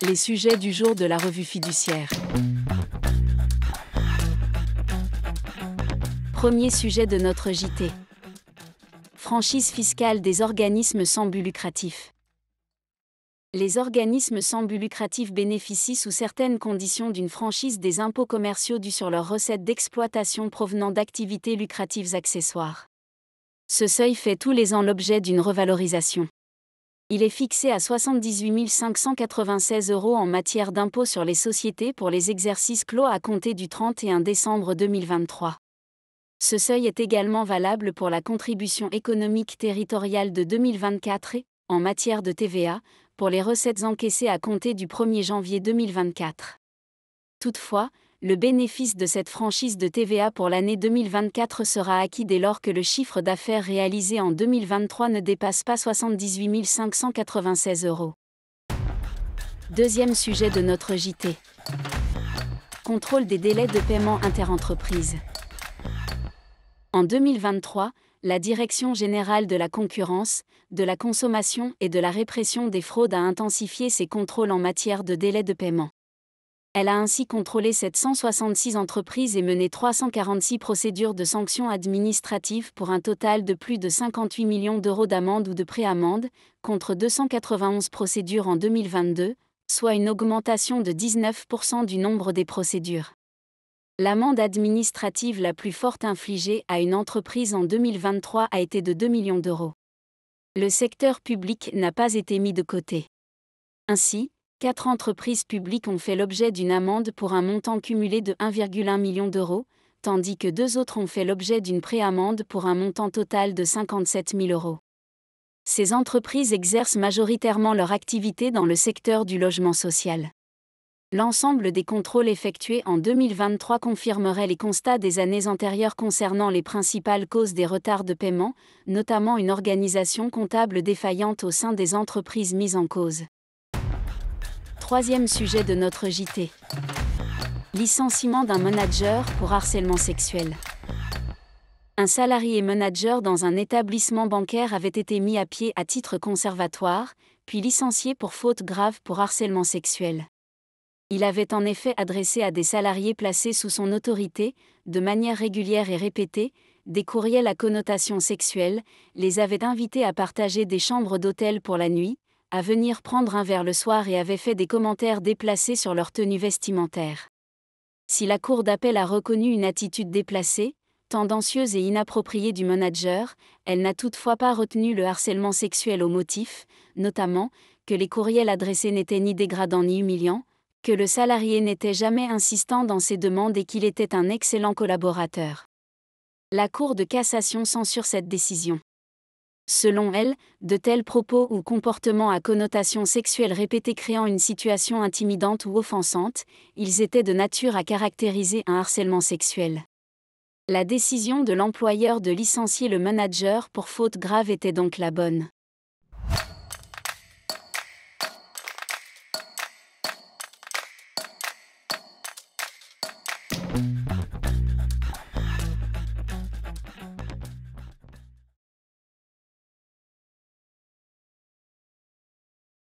Les sujets du jour de la revue fiduciaire. Premier sujet de notre JT. Franchise fiscale des organismes sans but lucratif. Les organismes sans but lucratif bénéficient sous certaines conditions d'une franchise des impôts commerciaux dus sur leurs recettes d'exploitation provenant d'activités lucratives accessoires. Ce seuil fait tous les ans l'objet d'une revalorisation. Il est fixé à 78 596 € en matière d'impôt sur les sociétés pour les exercices clos à compter du 31 décembre 2023. Ce seuil est également valable pour la contribution économique territoriale de 2024 et, en matière de TVA, pour les recettes encaissées à compter du 1er janvier 2024. Toutefois, le bénéfice de cette franchise de TVA pour l'année 2024 sera acquis dès lors que le chiffre d'affaires réalisé en 2023 ne dépasse pas 78 596 €. Deuxième sujet de notre JT. Contrôle des délais de paiement interentreprises. En 2023, la Direction générale de la concurrence, de la consommation et de la répression des fraudes a intensifié ses contrôles en matière de délais de paiement. Elle a ainsi contrôlé 766 entreprises et mené 346 procédures de sanctions administratives pour un total de plus de 58 millions d'euros d'amende ou de préamende, contre 291 procédures en 2022, soit une augmentation de 19% du nombre des procédures. L'amende administrative la plus forte infligée à une entreprise en 2023 a été de 2 millions d'euros. Le secteur public n'a pas été mis de côté. Ainsi, 4 entreprises publiques ont fait l'objet d'une amende pour un montant cumulé de 1,1 million d'euros, tandis que 2 autres ont fait l'objet d'une préamende pour un montant total de 57 000 €. Ces entreprises exercent majoritairement leur activité dans le secteur du logement social. L'ensemble des contrôles effectués en 2023 confirmerait les constats des années antérieures concernant les principales causes des retards de paiement, notamment une organisation comptable défaillante au sein des entreprises mises en cause. Troisième sujet de notre JT. Licenciement d'un manager pour harcèlement sexuel. Un salarié manager dans un établissement bancaire avait été mis à pied à titre conservatoire, puis licencié pour faute grave pour harcèlement sexuel. Il avait en effet adressé à des salariés placés sous son autorité, de manière régulière et répétée, des courriels à connotation sexuelle, les avait invités à partager des chambres d'hôtel pour la nuit, à venir prendre un verre le soir et avait fait des commentaires déplacés sur leur tenue vestimentaire. Si la Cour d'appel a reconnu une attitude déplacée, tendancieuse et inappropriée du manager, elle n'a toutefois pas retenu le harcèlement sexuel au motif, notamment, que les courriels adressés n'étaient ni dégradants ni humiliants, que le salarié n'était jamais insistant dans ses demandes et qu'il était un excellent collaborateur. La Cour de cassation censure cette décision. Selon elle, de tels propos ou comportements à connotation sexuelle répétée créant une situation intimidante ou offensante, ils étaient de nature à caractériser un harcèlement sexuel. La décision de l'employeur de licencier le manager pour faute grave était donc la bonne.